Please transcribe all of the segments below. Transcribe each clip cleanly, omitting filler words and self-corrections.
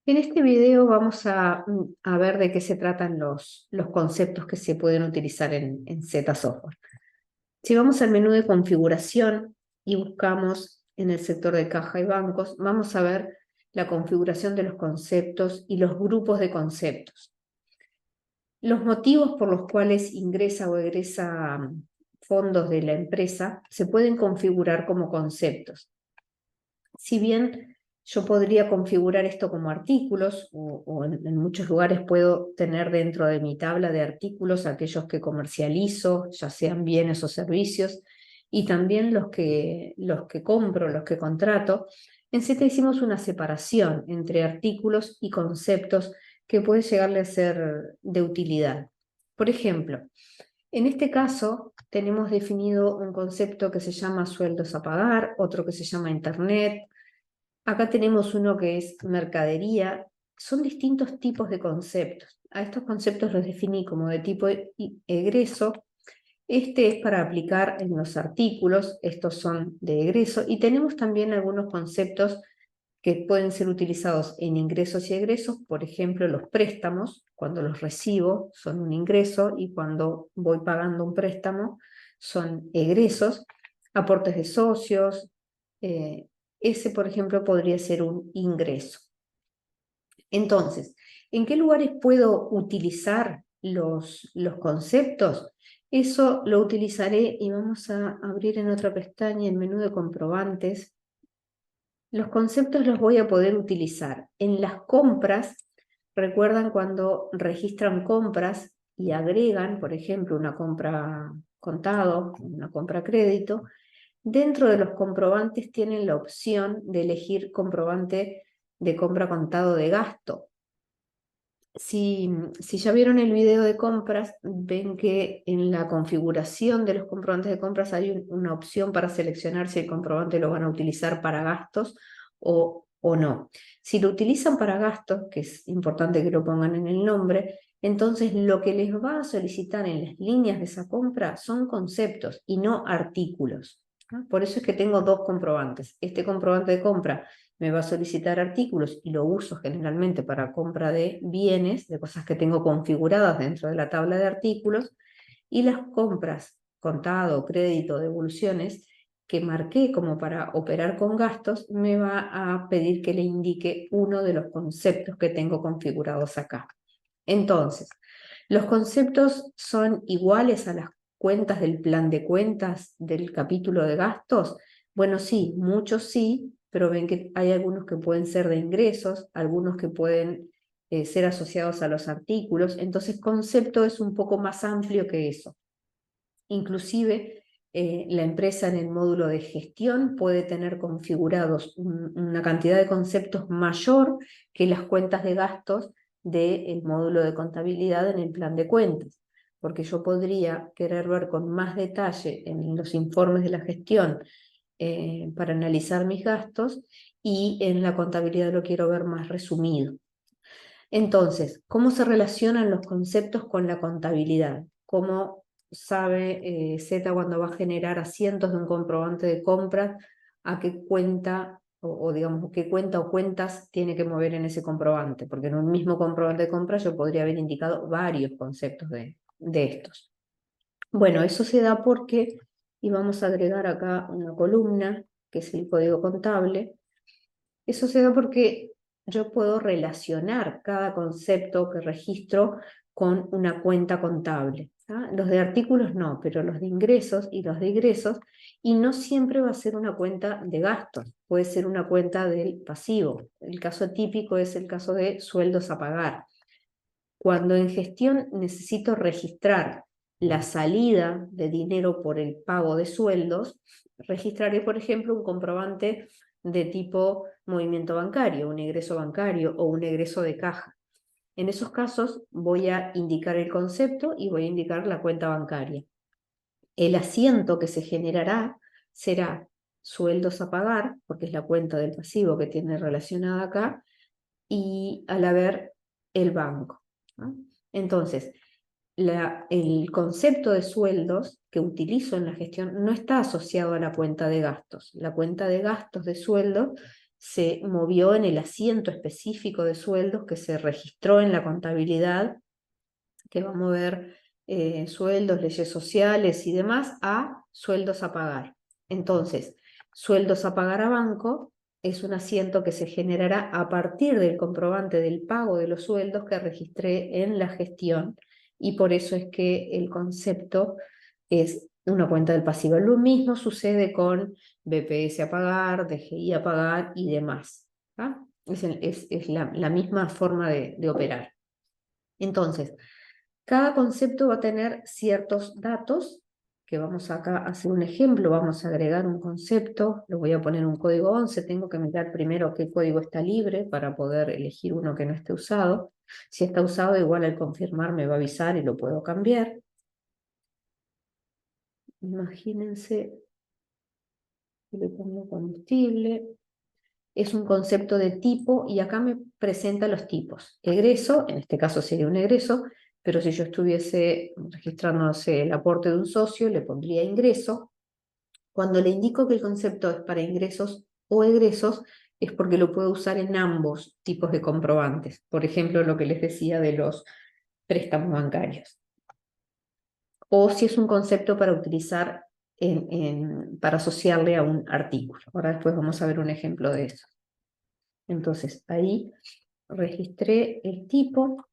En este video vamos a ver de qué se tratan los conceptos que se pueden utilizar en Z Software. Si vamos al menú de configuración y buscamos en el sector de caja y bancos, vamos a ver la configuración de los conceptos y los grupos de conceptos. Los motivos por los cuales ingresa o egresa fondos de la empresa se pueden configurar como conceptos. Si bien yo podría configurar esto como artículos, o en muchos lugares puedo tener dentro de mi tabla de artículos aquellos que comercializo, ya sean bienes o servicios, y también los que compro, los que contrato. En Z hicimos una separación entre artículos y conceptos que puede llegarle a ser de utilidad. Por ejemplo, en este caso, tenemos definido un concepto que se llama sueldos a pagar, otro que se llama Internet. Acá tenemos uno que es mercadería. Son distintos tipos de conceptos. A estos conceptos los definí como de tipo egreso. Este es para aplicar en los artículos, estos son de egreso. Y tenemos también algunos conceptos que pueden ser utilizados en ingresos y egresos. Por ejemplo, los préstamos, cuando los recibo son un ingreso y cuando voy pagando un préstamo son egresos. Aportes de socios, ese por ejemplo podría ser un ingreso. Entonces, ¿en qué lugares puedo utilizar los conceptos? Eso lo utilizaré y vamos a abrir en otra pestaña el menú de comprobantes. Los conceptos los voy a poder utilizar en las compras. Recuerdan cuando registran compras y agregan, por ejemplo, una compra contado, una compra crédito. Dentro de los comprobantes tienen la opción de elegir comprobante de compra contado de gasto. Si ya vieron el video de compras, ven que en la configuración de los comprobantes de compras hay una opción para seleccionar si el comprobante lo van a utilizar para gastos o no. Si lo utilizan para gastos, que es importante que lo pongan en el nombre, entonces lo que les va a solicitar en las líneas de esa compra son conceptos y no artículos. Por eso es que tengo dos comprobantes. Este comprobante de compra me va a solicitar artículos y lo uso generalmente para compra de bienes, de cosas que tengo configuradas dentro de la tabla de artículos, y las compras, contado, crédito, devoluciones, que marqué como para operar con gastos, me va a pedir que le indique uno de los conceptos que tengo configurados acá. Entonces, ¿los conceptos son iguales a las cuentas del plan de cuentas del capítulo de gastos? Bueno, sí, muchos sí, pero ven que hay algunos que pueden ser de ingresos, algunos que pueden ser asociados a los artículos. Entonces, concepto es un poco más amplio que eso. Inclusive, la empresa en el módulo de gestión puede tener configurados una cantidad de conceptos mayor que las cuentas de gastos del módulo de contabilidad en el plan de cuentas, porque yo podría querer ver con más detalle en los informes de la gestión para analizar mis gastos, y en la contabilidad lo quiero ver más resumido. Entonces, ¿cómo se relacionan los conceptos con la contabilidad? ¿Cómo sabe Z cuando va a generar asientos de un comprobante de compra a qué cuenta o digamos qué cuenta o cuentas tiene que mover en ese comprobante? Porque en un mismo comprobante de compra yo podría haber indicado varios conceptos de estos. Bueno, eso se da porque, y vamos a agregar acá una columna, que es el código contable. Eso se da porque yo puedo relacionar cada concepto que registro con una cuenta contable. Los de artículos no, pero los de ingresos y los de egresos, y no siempre va a ser una cuenta de gastos, puede ser una cuenta del pasivo. El caso típico es el caso de sueldos a pagar. Cuando en gestión necesito registrar la salida de dinero por el pago de sueldos, registraré, por ejemplo, un comprobante de tipo movimiento bancario, un egreso bancario o un egreso de caja. En esos casos voy a indicar el concepto y voy a indicar la cuenta bancaria. El asiento que se generará será sueldos a pagar, porque es la cuenta del pasivo que tiene relacionada acá, y al haber el banco, ¿no? Entonces, el concepto de sueldos que utilizo en la gestión no está asociado a la cuenta de gastos. La cuenta de gastos de sueldos se movió en el asiento específico de sueldos que se registró en la contabilidad, que va a mover sueldos, leyes sociales y demás, a sueldos a pagar. Entonces, sueldos a pagar a banco es un asiento que se generará a partir del comprobante del pago de los sueldos que registré en la gestión, y por eso es que el concepto es una cuenta del pasivo. Lo mismo sucede con BPS a pagar, DGI a pagar y demás. ¿Ah? Es la misma forma de operar. Entonces, cada concepto va a tener ciertos datos, que vamos acá a hacer un ejemplo, vamos a agregar un concepto, le voy a poner un código 11, tengo que mirar primero qué código está libre para poder elegir uno que no esté usado. Si está usado, igual al confirmar me va a avisar y lo puedo cambiar. Imagínense que le pongo combustible. Es un concepto de tipo y acá me presenta los tipos. Egreso, en este caso sería un egreso, pero si yo estuviese registrando, no sé, el aporte de un socio, le pondría ingreso. Cuando le indico que el concepto es para ingresos o egresos, es porque lo puedo usar en ambos tipos de comprobantes. Por ejemplo, lo que les decía de los préstamos bancarios. O si es un concepto para utilizar para asociarle a un artículo. Ahora después vamos a ver un ejemplo de eso. Entonces, ahí registré el tipo.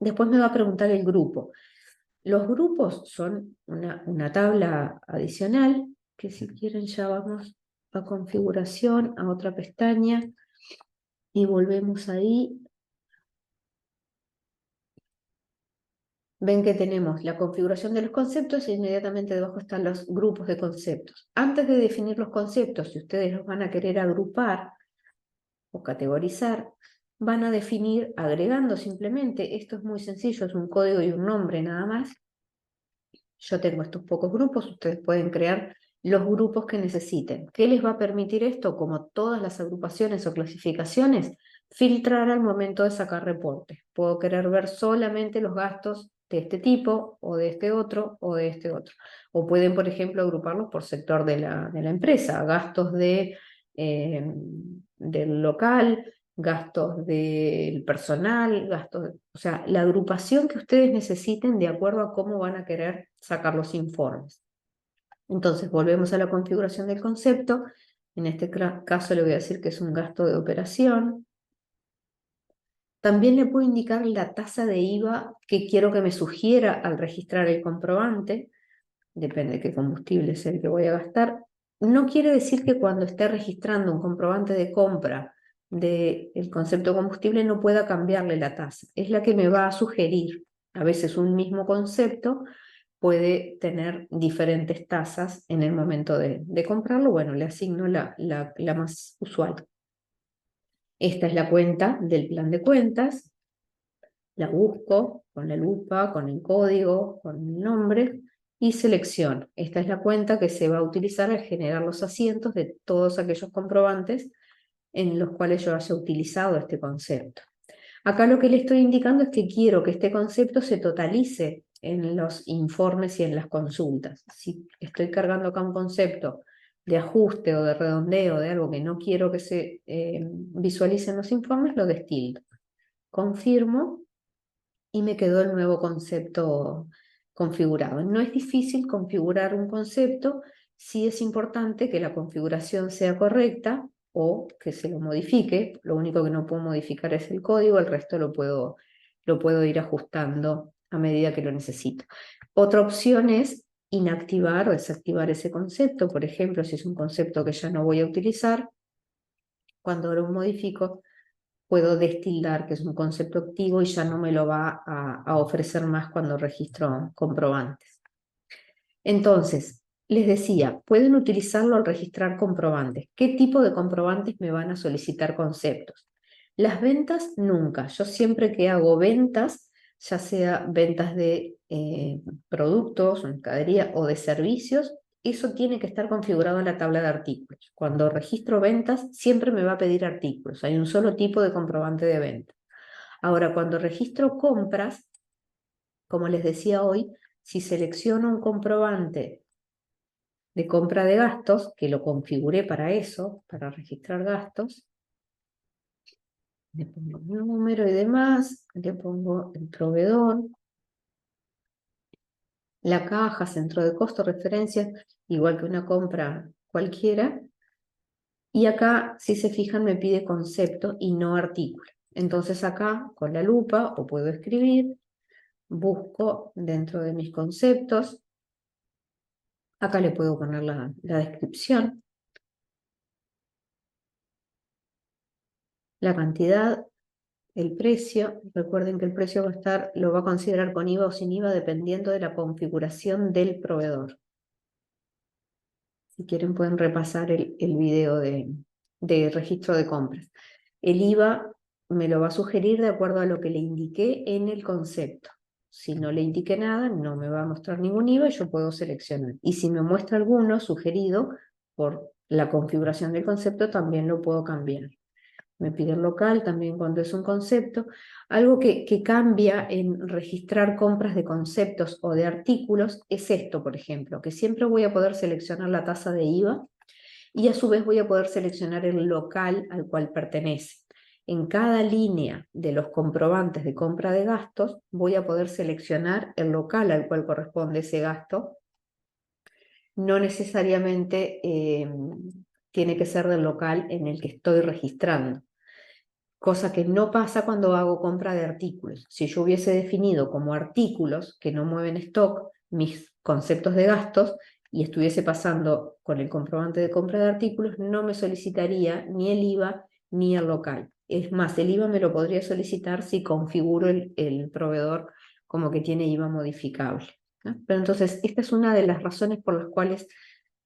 Después me va a preguntar el grupo. Los grupos son una tabla adicional, que si quieren ya vamos a configuración, a otra pestaña, y volvemos ahí. Ven que tenemos la configuración de los conceptos y inmediatamente debajo están los grupos de conceptos. Antes de definir los conceptos, si ustedes los van a querer agrupar o categorizar, van a definir agregando simplemente, esto es muy sencillo, es un código y un nombre nada más. Yo tengo estos pocos grupos, ustedes pueden crear los grupos que necesiten. ¿Qué les va a permitir esto? Como todas las agrupaciones o clasificaciones, filtrar al momento de sacar reportes. Puedo querer ver solamente los gastos de este tipo, o de este otro, o de este otro. O pueden, por ejemplo, agruparlos por sector de la empresa, gastos del local, gastos del personal, gastos, o sea, la agrupación que ustedes necesiten de acuerdo a cómo van a querer sacar los informes. Entonces, volvemos a la configuración del concepto. En este caso le voy a decir que es un gasto de operación. También le puedo indicar la tasa de IVA que quiero que me sugiera al registrar el comprobante. Depende de qué combustible es el que voy a gastar. No quiere decir que cuando esté registrando un comprobante de compra del concepto combustible no pueda cambiarle la tasa. Es la que me va a sugerir. A veces un mismo concepto puede tener diferentes tasas en el momento de comprarlo. Bueno, le asigno la más usual. Esta es la cuenta del plan de cuentas. La busco con la lupa, con el código, con el nombre y selecciono. Esta es la cuenta que se va a utilizar al generar los asientos de todos aquellos comprobantes en los cuales yo haya utilizado este concepto. Acá lo que le estoy indicando es que quiero que este concepto se totalice en los informes y en las consultas. Si estoy cargando acá un concepto de ajuste o de redondeo de algo que no quiero que se visualice en los informes, lo destildo. Confirmo y me quedó el nuevo concepto configurado. No es difícil configurar un concepto, sí es importante que la configuración sea correcta o que se lo modifique. Lo único que no puedo modificar es el código, el resto lo puedo ir ajustando a medida que lo necesito. Otra opción es inactivar o desactivar ese concepto. Por ejemplo, si es un concepto que ya no voy a utilizar, cuando lo modifico, puedo destildar, que es un concepto activo y ya no me lo va a ofrecer más cuando registro comprobantes. Entonces, les decía, pueden utilizarlo al registrar comprobantes. ¿Qué tipo de comprobantes me van a solicitar conceptos? Las ventas, nunca. Yo siempre que hago ventas, ya sea ventas de productos, mercadería o de servicios, eso tiene que estar configurado en la tabla de artículos. Cuando registro ventas, siempre me va a pedir artículos. Hay un solo tipo de comprobante de venta. Ahora, cuando registro compras, como les decía hoy, si selecciono un comprobante de compra de gastos, que lo configuré para eso, para registrar gastos, Le pongo el número y demás, le pongo el proveedor, la caja, centro de costo, referencias, igual que una compra cualquiera. Y acá, si se fijan, me pide concepto y no artículo. Entonces acá, con la lupa, o puedo escribir, busco dentro de mis conceptos. Acá le puedo poner la descripción, la cantidad, el precio. Recuerden que el precio lo va a considerar con IVA o sin IVA dependiendo de la configuración del proveedor. Si quieren pueden repasar el video de registro de compras. El IVA me lo va a sugerir de acuerdo a lo que le indiqué en el concepto. Si no le indiqué nada, no me va a mostrar ningún IVA y yo puedo seleccionar. Y si me muestra alguno sugerido por la configuración del concepto, también lo puedo cambiar. Me pide el local también cuando es un concepto. Algo que cambia en registrar compras de conceptos o de artículos es esto, por ejemplo, que siempre voy a poder seleccionar la tasa de IVA y a su vez voy a poder seleccionar el local al cual pertenece. En cada línea de los comprobantes de compra de gastos voy a poder seleccionar el local al cual corresponde ese gasto. No necesariamente tiene que ser del local en el que estoy registrando. Cosa que no pasa cuando hago compra de artículos. Si yo hubiese definido como artículos que no mueven stock mis conceptos de gastos y estuviese pasando con el comprobante de compra de artículos, no me solicitaría ni el IVA ni el local. Es más, el IVA me lo podría solicitar si configuro el proveedor como que tiene IVA modificable, ¿no? Pero entonces, esta es una de las razones por las cuales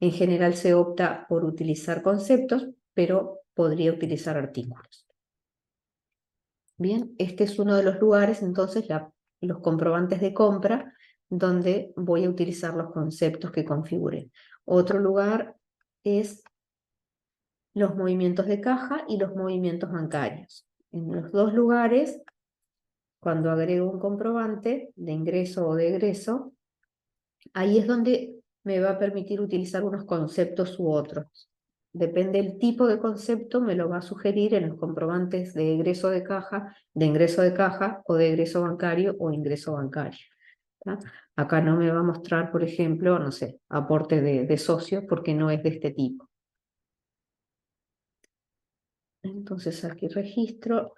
en general se opta por utilizar conceptos, pero podría utilizar artículos. Bien, este es uno de los lugares, entonces, los comprobantes de compra, donde voy a utilizar los conceptos que configuré. Otro lugar es los movimientos de caja y los movimientos bancarios. En los dos lugares, cuando agrego un comprobante de ingreso o de egreso, ahí es donde me va a permitir utilizar unos conceptos u otros. Depende del tipo de concepto, me lo va a sugerir en los comprobantes de egreso de caja, de ingreso de caja o de egreso bancario o ingreso bancario. ¿Tá? Acá no me va a mostrar, por ejemplo, no sé, aporte de socios porque no es de este tipo. Entonces aquí registro.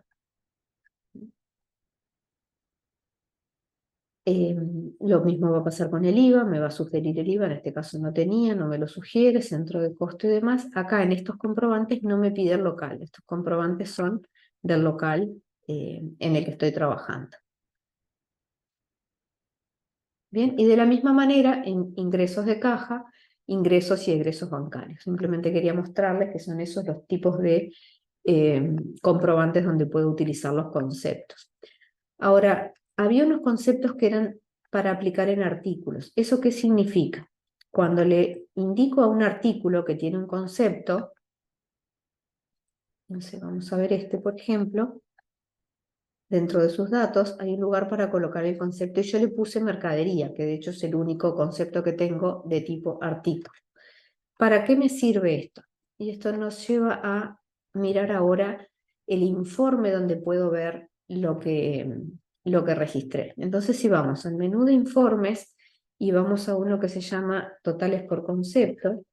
Lo mismo va a pasar con el IVA, me va a sugerir el IVA, en este caso no tenía, no me lo sugiere, centro de costo y demás. Acá en estos comprobantes no me pide el local, estos comprobantes son del local en el que estoy trabajando. Bien, y de la misma manera en ingresos de caja, ingresos y egresos bancarios. Simplemente quería mostrarles que son esos los tipos de comprobantes donde puedo utilizar los conceptos. Ahora, había unos conceptos que eran para aplicar en artículos. ¿Eso qué significa? Cuando le indico a un artículo que tiene un concepto, no sé, vamos a ver este, por ejemplo, dentro de sus datos hay un lugar para colocar el concepto y yo le puse mercadería, que de hecho es el único concepto que tengo de tipo artículo. ¿Para qué me sirve esto? Y esto nos lleva a mirar ahora el informe donde puedo ver lo que registré. Entonces, si vamos al menú de informes y vamos a uno que se llama totales por concepto,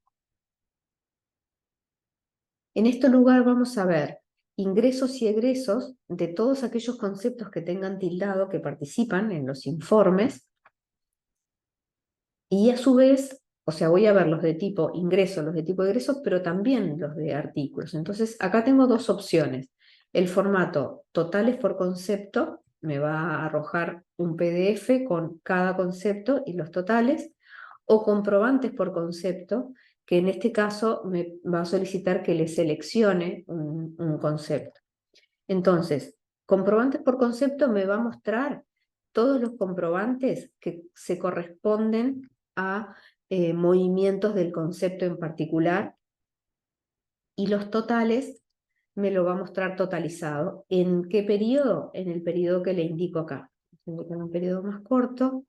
en este lugar vamos a ver ingresos y egresos de todos aquellos conceptos que tengan tildado que participan en los informes y a su vez, o sea, voy a ver los de tipo ingresos, los de tipo egresos, pero también los de artículos. Entonces, acá tengo dos opciones. El formato totales por concepto me va a arrojar un PDF con cada concepto y los totales, o comprobantes por concepto, que en este caso me va a solicitar que le seleccione un concepto. Entonces, comprobantes por concepto me va a mostrar todos los comprobantes que se corresponden a movimientos del concepto en particular, y los totales me lo va a mostrar totalizado. ¿En qué periodo? En el periodo que le indico acá. Tengo un periodo más corto.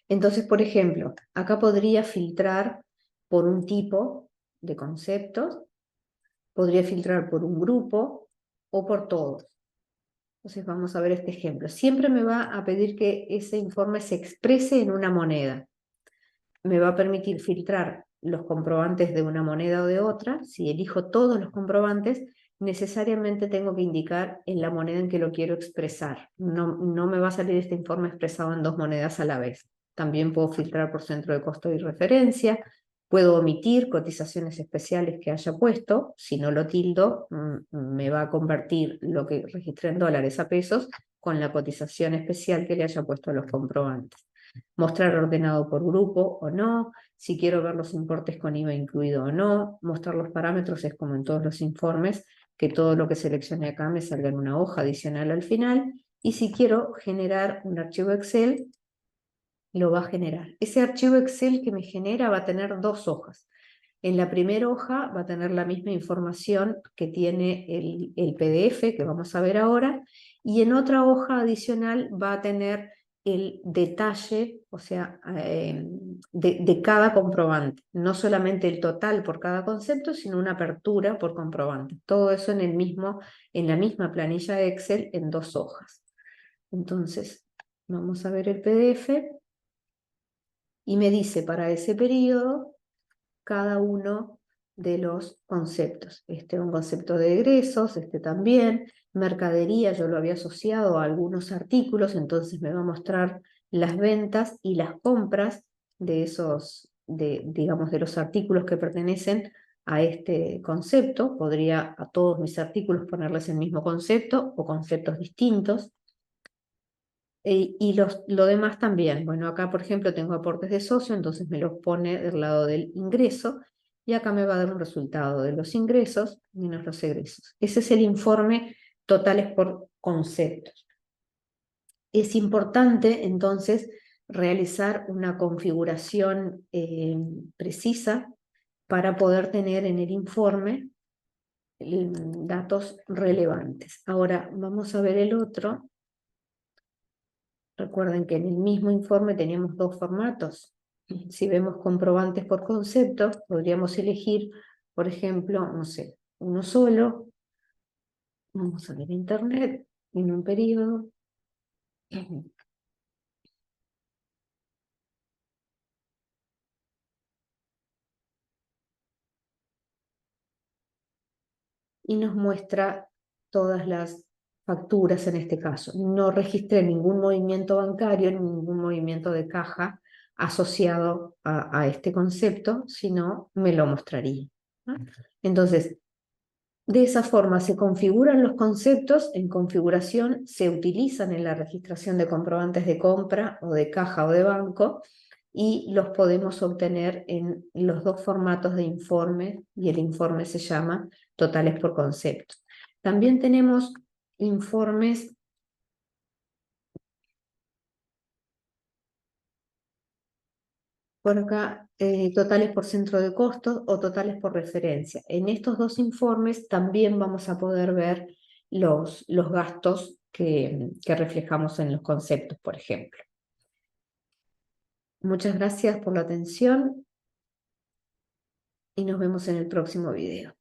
Entonces, por ejemplo, acá podría filtrar por un tipo de conceptos Podría filtrar por un grupo o por todos. Entonces vamos a ver este ejemplo. Siempre me va a pedir que ese informe se exprese en una moneda. Me va a permitir filtrar los comprobantes de una moneda o de otra. Si elijo todos los comprobantes, necesariamente tengo que indicar en la moneda en que lo quiero expresar. No me va a salir este informe expresado en dos monedas a la vez. También puedo filtrar por centro de costo y referencia. Puedo omitir cotizaciones especiales que haya puesto. Si no lo tildo, me va a convertir lo que registré en dólares a pesos con la cotización especial que le haya puesto a los comprobantes. Mostrar ordenado por grupo o no, si quiero ver los importes con IVA incluido o no, mostrar los parámetros es como en todos los informes, que todo lo que seleccione acá me salga en una hoja adicional al final, y si quiero generar un archivo Excel, lo va a generar. Ese archivo Excel que me genera va a tener dos hojas. En la primera hoja va a tener la misma información que tiene el PDF que vamos a ver ahora, y en otra hoja adicional va a tener el detalle, o sea, de cada comprobante, no solamente el total por cada concepto, sino una apertura por comprobante. Todo eso en la misma planilla de Excel en dos hojas. Entonces, vamos a ver el PDF y me dice para ese periodo cada uno de los conceptos. Este es un concepto de egresos, este también. Mercadería, yo lo había asociado a algunos artículos, entonces me va a mostrar las ventas y las compras de esos, digamos, de los artículos que pertenecen a este concepto. Podría a todos mis artículos ponerles el mismo concepto o conceptos distintos. Y lo demás también. Bueno, acá por ejemplo tengo aportes de socio, entonces me los pone del lado del ingreso y acá me va a dar un resultado de los ingresos menos los egresos. Ese es el informe totales por conceptos. Es importante entonces realizar una configuración precisa para poder tener en el informe datos relevantes. Ahora vamos a ver el otro. Recuerden que en el mismo informe teníamos dos formatos. Si vemos comprobantes por concepto, podríamos elegir, por ejemplo, no sé, uno solo. Vamos a ver internet en un periodo. Y nos muestra todas las facturas en este caso. No registré ningún movimiento bancario, ningún movimiento de caja asociado a este concepto, sino me lo mostraría, ¿no? Entonces, de esa forma se configuran los conceptos, en configuración se utilizan en la registración de comprobantes de compra o de caja o de banco, y los podemos obtener en los dos formatos de informe, y el informe se llama totales por concepto. También tenemos informes por acá, totales por centro de costos o totales por referencia. En estos dos informes también vamos a poder ver los gastos que reflejamos en los conceptos, por ejemplo. Muchas gracias por la atención y nos vemos en el próximo video.